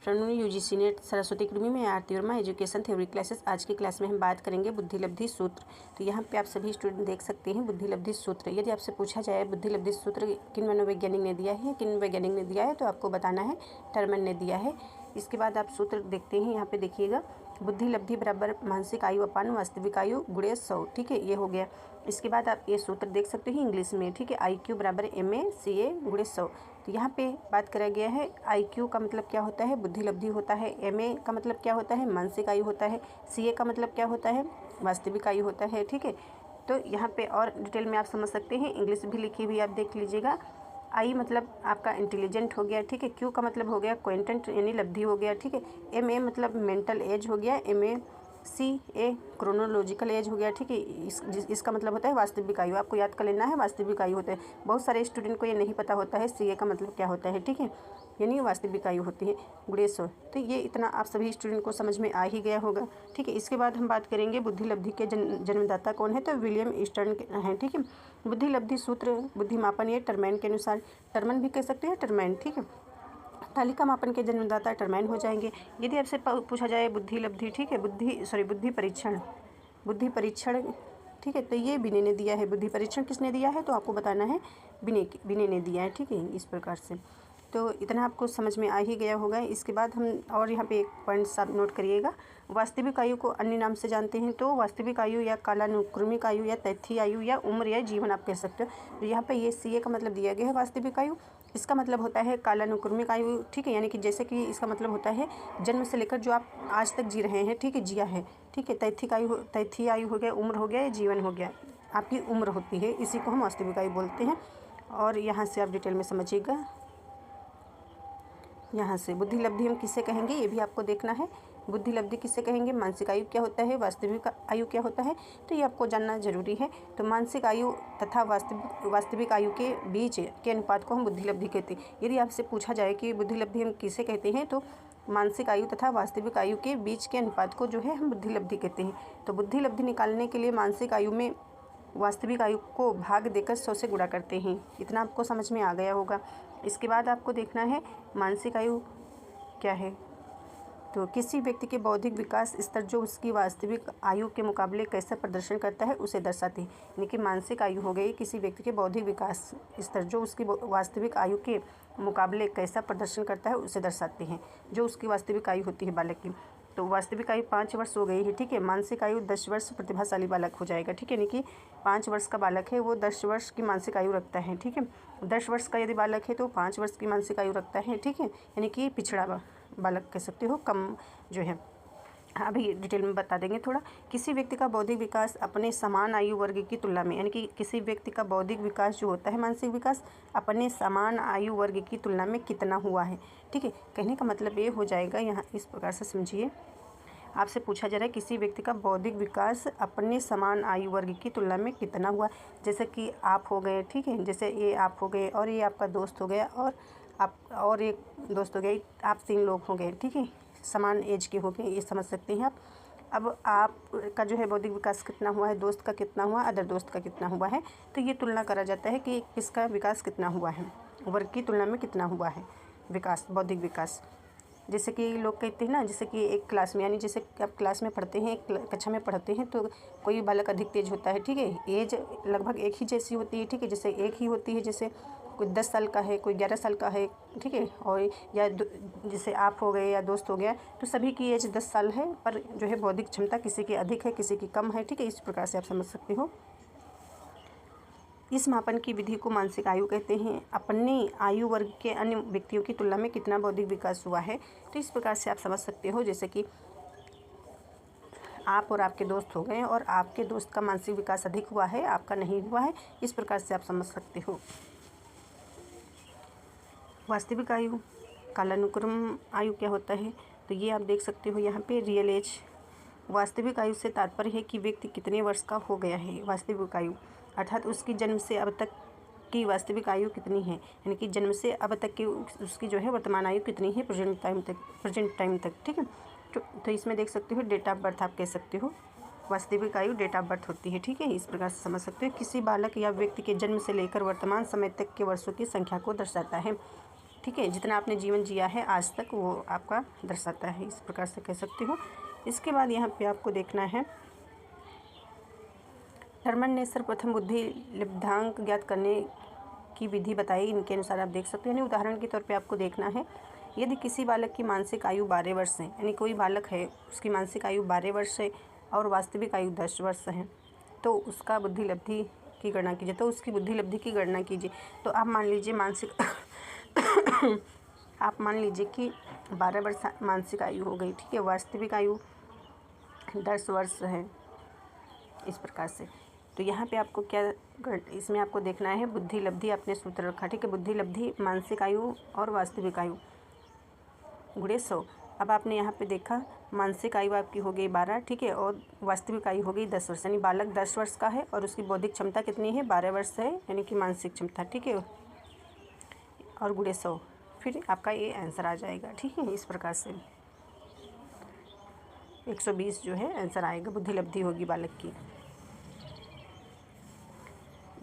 Afternoon UGC net Saraswati academy में आरती Verma education theory classes. आज की क्लास में हम बात करेंगे बुद्धि लब्धि सूत्र। तो यहाँ पे आप सभी स्टूडेंट देख सकते हैं बुद्धि लब्धि सूत्र। यदि आपसे पूछा जाए बुद्धि लब्धि सूत्र किन मनोवैज्ञानिक ने दिया है, किन वैज्ञानिक ने दिया है, तो आपको बताना है टर्मन ने दिया है। इसके बाद आप सूत्र देखते हैं, यहाँ पे देखिएगा बुद्धि लब्धि बराबर मानसिक आयु अपान वास्तविक आयु गुणे 100। ठीक है, ये हो गया। इसके बाद आप ये सूत्र देख सकते हैं इंग्लिश में। ठीक है, IQ बराबर MA/CA गुणे 100। तो यहाँ पे बात करा गया है IQ का मतलब क्या होता है, बुद्धि लब्धि होता है। MA का मतलब क्या होता है, मानसिक आयु होता है। CA का मतलब क्या होता है, वास्तविक आयु होता है। ठीक है, तो यहाँ पे और डिटेल में आप समझ सकते हैं, इंग्लिश भी लिखी हुई आप देख लीजिएगा। आई मतलब आपका इंटेलिजेंट हो गया। ठीक है, क्यू का मतलब हो गया क्वेंटेंट यानी लब्धि हो गया। ठीक है, MA मतलब मेंटल एज हो गया। CA क्रोनोलॉजिकल एज हो गया। ठीक है, इसका मतलब होता है वास्तविक आयु। आपको याद कर लेना है वास्तविक आयु होता है। बहुत सारे स्टूडेंट को ये नहीं पता होता है CA का मतलब क्या होता है। ठीक है, यानी वास्तविक आयु होती है गुणे 100। तो ये इतना आप सभी स्टूडेंट को समझ में आ ही गया होगा। ठीक है, इसके बाद हम बात करेंगे बुद्धि लब्धि के जन्मदाता कौन है, तो विलियम ईस्टर्न हैं। ठीक है, बुद्धि लब्धि सूत्र बुद्धि मापन ये टर्मैन के अनुसार, टर्मन भी कह सकते हैं टर्मैन। ठीक है, तालिका मापन के जन्मदाता टर्मैन हो जाएंगे। यदि आपसे पूछा जाए बुद्धि लब्धि, ठीक है, बुद्धि परीक्षण, ठीक है, तो ये बिने ने दिया है। बुद्धि परीक्षण किसने दिया है, तो आपको बताना है बिने ने दिया है। ठीक है, इस प्रकार से तो इतना आपको समझ में आ ही गया होगा। इसके बाद हम और यहाँ पे एक पॉइंट्स आप नोट करिएगा। वास्तविक आयु को अन्य नाम से जानते हैं, तो वास्तविक आयु या कालानुक्रमिक आयु या तथ्य आयु या उम्र या जीवन आप कह सकते हो। तो यहाँ पे ये CA का मतलब दिया गया है वास्तविक आयु, इसका मतलब होता है कालानुक्रमिक आयु। ठीक है, यानी कि जैसे कि इसका मतलब होता है जन्म से लेकर जो आप आज तक जी रहे हैं, ठीक है, जिया है। ठीक है, तथ्य आयु हो गया, उम्र हो गया या जीवन हो गया, आपकी उम्र होती है, इसी को हम वास्तविक आयु बोलते हैं। और यहाँ से आप डिटेल में समझिएगा। यहाँ से बुद्धि लब्धि हम किसे कहेंगे ये भी आपको देखना है। बुद्धि लब्धि किसे कहेंगे, मानसिक आयु क्या होता है, वास्तविक आयु क्या होता है, तो ये आपको जानना जरूरी है। तो मानसिक आयु तथा वास्तविक आयु के बीच के अनुपात को हम बुद्धि लब्धि कहते हैं। यदि आपसे पूछा जाए कि बुद्धि लब्धि हम किसे कहते हैं, तो मानसिक आयु तथा वास्तविक आयु के बीच के अनुपात को जो है हम बुद्धि लब्धि कहते हैं। तो बुद्धि लब्धि निकालने के लिए मानसिक आयु में वास्तविक आयु को भाग देकर 100 से गुणा करते हैं। इतना आपको समझ में आ गया होगा। इसके बाद आपको देखना है मानसिक आयु क्या है, तो किसी व्यक्ति के बौद्धिक विकास स्तर जो उसकी वास्तविक आयु के मुकाबले कैसा प्रदर्शन करता है उसे दर्शाती है। यानी कि मानसिक आयु हो गई किसी व्यक्ति के बौद्धिक विकास स्तर जो उसकी वास्तविक आयु के मुकाबले कैसा प्रदर्शन करता है उसे दर्शाते हैं, जो उसकी वास्तविक आयु होती है बालक की। तो वास्तविक आयु 5 वर्ष हो गई है। ठीक है, मानसिक आयु 10 वर्ष प्रतिभाशाली बालक हो जाएगा। ठीक है, यानी कि 5 वर्ष का बालक है वो 10 वर्ष की मानसिक आयु रखता है। ठीक है, 10 वर्ष का यदि बालक है तो 5 वर्ष की मानसिक आयु रखता है। ठीक है, यानी कि पिछड़ा बालक कह सकते हो, कम जो है। अभी डिटेल में बता देंगे थोड़ा। किसी व्यक्ति का बौद्धिक विकास अपने समान आयु वर्ग की तुलना में, यानी कि किसी व्यक्ति का बौद्धिक विकास जो होता है मानसिक विकास अपने समान आयु वर्ग की तुलना में कितना हुआ है। ठीक है, कहने का मतलब ये हो जाएगा, यहाँ इस प्रकार से समझिए। आपसे पूछा जा रहा है किसी व्यक्ति का बौद्धिक विकास अपने समान आयु वर्ग की तुलना में कितना हुआ। जैसे कि आप हो गए, ठीक है, जैसे ये आप हो गए और ये आपका दोस्त हो गया और आप और एक दोस्त हो गए, आप 3 लोग हो गए। ठीक है, समान एज के हो गए, ये समझ सकते हैं आप। अब आपका जो है बौद्धिक विकास कितना हुआ है, दोस्त का कितना हुआ, अदर दोस्त का कितना हुआ है, तो ये तुलना करा जाता है कि किसका विकास कितना हुआ है, वर्ग की तुलना में कितना हुआ है विकास, बौद्धिक विकास। जैसे कि लोग कहते हैं ना, जैसे कि एक क्लास में, यानी जैसे आप क्लास में पढ़ते हैं, एक कक्षा में पढ़ते हैं, तो कोई बालक अधिक तेज होता है। ठीक है, एज लगभग एक ही जैसी होती है। ठीक है, जैसे एक ही होती है, जैसे कोई 10 साल का है, कोई 11 साल का है। ठीक है, और या जैसे आप हो गए या दोस्त हो गया, तो सभी की एज 10 साल है, पर जो है बौद्धिक क्षमता किसी की अधिक है, किसी की कम है। ठीक है, इस प्रकार से आप समझ सकते हो। इस मापन की विधि को मानसिक आयु कहते हैं। अपने आयु वर्ग के अन्य व्यक्तियों की तुलना में कितना बौद्धिक विकास हुआ है, तो इस प्रकार से आप समझ सकते हो। जैसे कि आप और आपके दोस्त हो गए और आपके दोस्त का मानसिक विकास अधिक हुआ है, आपका नहीं हुआ है, इस प्रकार से आप समझ सकते हो। वास्तविक आयु कालानुक्रम आयु क्या होता है, तो ये आप देख सकते हो यहाँ पे रियल एज। वास्तविक आयु से तात्पर्य है कि व्यक्ति कितने वर्ष का हो गया है। वास्तविक आयु अर्थात उसकी जन्म से अब तक की वास्तविक आयु कितनी है, यानी कि जन्म से अब तक की उसकी जो है वर्तमान आयु कितनी है, प्रेजेंट टाइम तक। ठीक है, तो इसमें देख सकते हो डेट ऑफ बर्थ आप कह सकते हो। वास्तविक आयु डेट ऑफ बर्थ होती है। ठीक है, इस प्रकार से समझ सकते हो। किसी बालक या व्यक्ति के जन्म से लेकर वर्तमान समय तक के वर्षों की संख्या को दर्शाता है। ठीक है, जितना आपने जीवन जिया है आज तक वो आपका दर्शाता है, इस प्रकार से कह सकते हो। इसके बाद यहाँ पे आपको देखना है, टर्मन ने सर्वप्रथम बुद्धि लब्धांक ज्ञात करने की विधि बताई। इनके अनुसार आप देख सकते हैं। यानी उदाहरण के तौर पे आपको देखना है, यदि किसी बालक की मानसिक आयु 12 वर्ष है, यानी कोई बालक है उसकी मानसिक आयु 12 वर्ष है और वास्तविक आयु 10 वर्ष है, तो उसका बुद्धि लब्धि की गणना कीजिए। तो उसकी बुद्धि लब्धि की गणना कीजिए। तो आप मान लीजिए आप मान लीजिए कि 12 वर्ष मानसिक आयु हो गई, ठीक है, वास्तविक आयु 10 वर्ष है, इस प्रकार से। तो यहाँ पे आपको क्या इसमें आपको देखना है, बुद्धि लब्धि आपने सूत्र रखा, ठीक है, बुद्धि लब्धि मानसिक आयु और वास्तविक आयु गुणे 100। अब आपने यहाँ पे देखा मानसिक आयु आपकी हो गई 12, ठीक है, और वास्तविक आयु हो गई 10 वर्ष, यानी बालक 10 वर्ष का है और उसकी बौद्धिक क्षमता कितनी है, 12 वर्ष है, यानी कि मानसिक क्षमता, ठीक है, और गुणे 100, फिर आपका ये आंसर आ जाएगा, ठीक है। इस प्रकार से 120 जो है आंसर आएगा, बुद्धि लब्धि होगी बालक की।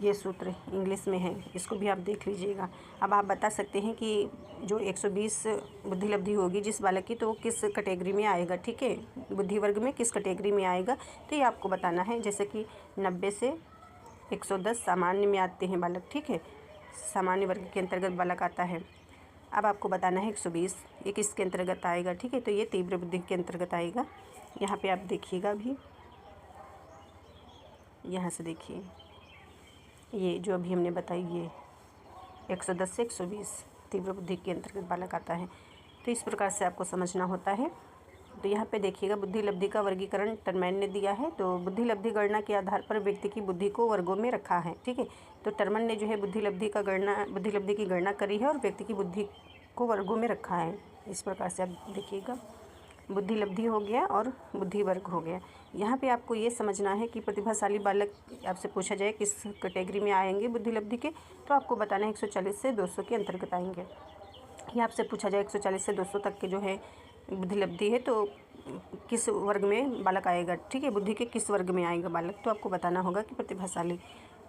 ये सूत्र इंग्लिश में है, इसको भी आप देख लीजिएगा। अब आप बता सकते हैं कि जो 120 बुद्धि लब्धि होगी जिस बालक की, तो वो किस कैटेगरी में आएगा, ठीक है, बुद्धि वर्ग में किस कैटेगरी में आएगा, तो ये आपको बताना है। जैसे कि 90 से 110 सामान्य में आते हैं बालक, ठीक है, सामान्य वर्ग के अंतर्गत बालक आता है। अब आपको बताना है 120 ये किसके अंतर्गत आएगा, ठीक है, तो ये तीव्र बुद्धि के अंतर्गत आएगा। यहाँ पे आप देखिएगा भी, यहाँ से देखिए, ये जो अभी हमने बताई, ये 110 से 120 तीव्र बुद्धि के अंतर्गत बालक आता है। तो इस प्रकार से आपको समझना होता है। तो यहाँ पे देखिएगा, बुद्धि लब्धि का वर्गीकरण टर्मैन ने दिया है। तो बुद्धि लब्धि गणना के आधार पर व्यक्ति की बुद्धि को वर्गों में रखा है, ठीक है। तो टर्मन ने जो है बुद्धि लब्धि की गणना करी है और व्यक्ति की बुद्धि को वर्गों में रखा है। इस प्रकार से आप देखिएगा, बुद्धि लब्धि हो गया और बुद्धि वर्ग हो गया। यहाँ पे आपको ये समझना है कि प्रतिभाशाली बालक आपसे पूछा जाए किस कैटेगरी में आएंगे बुद्धि लब्धि के, तो आपको बताना है 140 से 200 के अंतर्गत आएंगे। या आपसे पूछा जाए 140 से 200 तक के जो है बुद्धि लब्धि है, तो किस वर्ग में बालक आएगा, ठीक है, बुद्धि के किस वर्ग में आएगा बालक, तो आपको बताना होगा कि प्रतिभाशाली।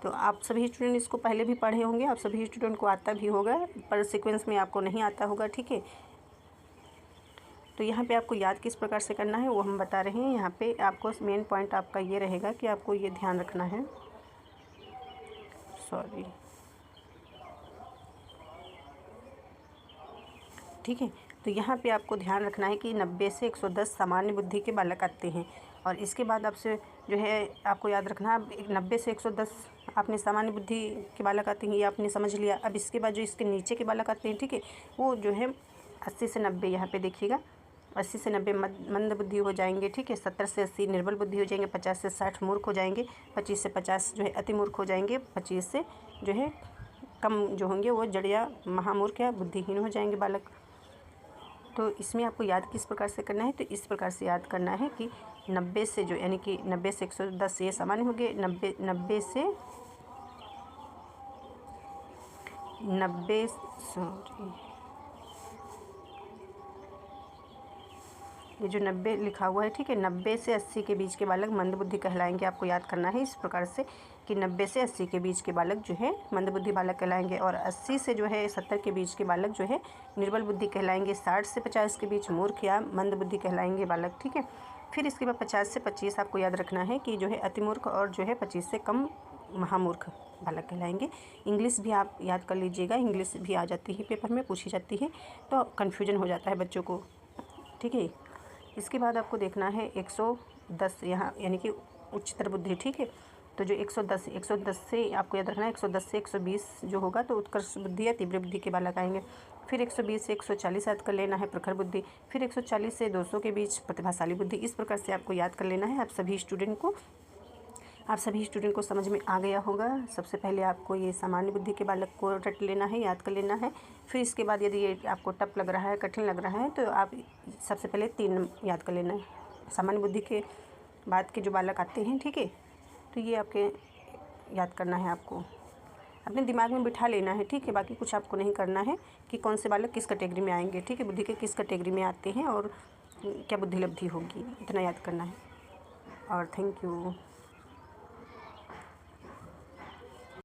तो आप सभी स्टूडेंट इसको पहले भी पढ़े होंगे, आप सभी स्टूडेंट को आता भी होगा, पर सीक्वेंस में आपको नहीं आता होगा, ठीक है। तो यहाँ पे आपको याद किस प्रकार से करना है वो हम बता रहे हैं। यहाँ पे आपको मेन पॉइंट आपका ये रहेगा कि आपको ये ध्यान रखना है, ठीक है। तो यहाँ पे आपको ध्यान रखना है कि 90 से 110 सामान्य बुद्धि के बालक आते हैं, और इसके बाद आपसे जो है आपको याद रखना है 90 से 110 आपने सामान्य बुद्धि के बालक आते हैं, ये आपने समझ लिया। अब इसके बाद जो इसके नीचे के बालक आते हैं, ठीक है, वो जो है 80 से 90, यहाँ पे देखिएगा 80 से 90 मंद बुद्धि हो जाएंगे, ठीक है, 70 से 80 निर्बल बुद्धि हो जाएंगे, 50 से 60 मूर्ख हो जाएंगे, 25 से 50 जो है अति मूर्ख हो जाएंगे, 25 से जो है कम जो होंगे वो जड़ या महामूर्ख या बुद्धिहीन हो जाएंगे बालक। तो इसमें आपको याद किस प्रकार से करना है, तो इस प्रकार से याद करना है कि 90 से जो यानी कि 90 से 110 ये सामान्य हो गए, 90 से ये जो 90 लिखा हुआ है, ठीक है, 90 से 80 के बीच के बालक मंदबुद्धि कहलाएंगे। आपको याद करना है इस प्रकार से कि 90 से 80 के बीच के बालक जो है मंदबुद्धि बालक कहलाएंगे, और 80 से जो है 70 के बीच के बालक जो है निर्बल बुद्धि कहलाएंगे, 60 से 50 के बीच मूर्ख या मंदबुद्धि कहलाएंगे बालक, ठीक है। फिर इसके बाद 50 से 25 आपको याद रखना है कि जो है अतिमूर्ख और जो है 25 से कम महामूर्ख बालक कहलाएंगे। इंग्लिश भी आप याद कर लीजिएगा, इंग्लिश भी आ जाती है, पेपर में पूछी जाती है, तो कन्फ्यूजन हो जाता है बच्चों को, ठीक है। इसके बाद आपको देखना है 110 यहाँ यानी कि उच्चतर बुद्धि, ठीक है। तो जो 110 से आपको याद रखना है 110 से 120 जो होगा तो उत्कर्ष बुद्धि या तीव्र बुद्धि के बालक आएंगे। फिर 120 से 140 याद कर लेना है प्रखर बुद्धि। फिर 140 से 200 के बीच प्रतिभाशाली बुद्धि। इस प्रकार से आपको याद कर लेना है। आप सभी स्टूडेंट को समझ में आ गया होगा। सबसे पहले आपको ये सामान्य बुद्धि के बालक को रट लेना है, याद कर लेना है। फिर इसके बाद यदि ये आपको टफ लग रहा है, कठिन लग रहा है, तो आप सबसे पहले 3 याद कर लेना है। सामान्य बुद्धि के बाद के जो बालक आते हैं, ठीक है, तो ये आपके याद करना है, आपको अपने दिमाग में बिठा लेना है, ठीक है। बाकी कुछ आपको नहीं करना है कि कौन से बालक किस कैटेगरी में आएंगे, ठीक है, बुद्धि के किस कैटेगरी में आते हैं और क्या बुद्धि लब्धि होगी, इतना याद करना है। और थैंक यू।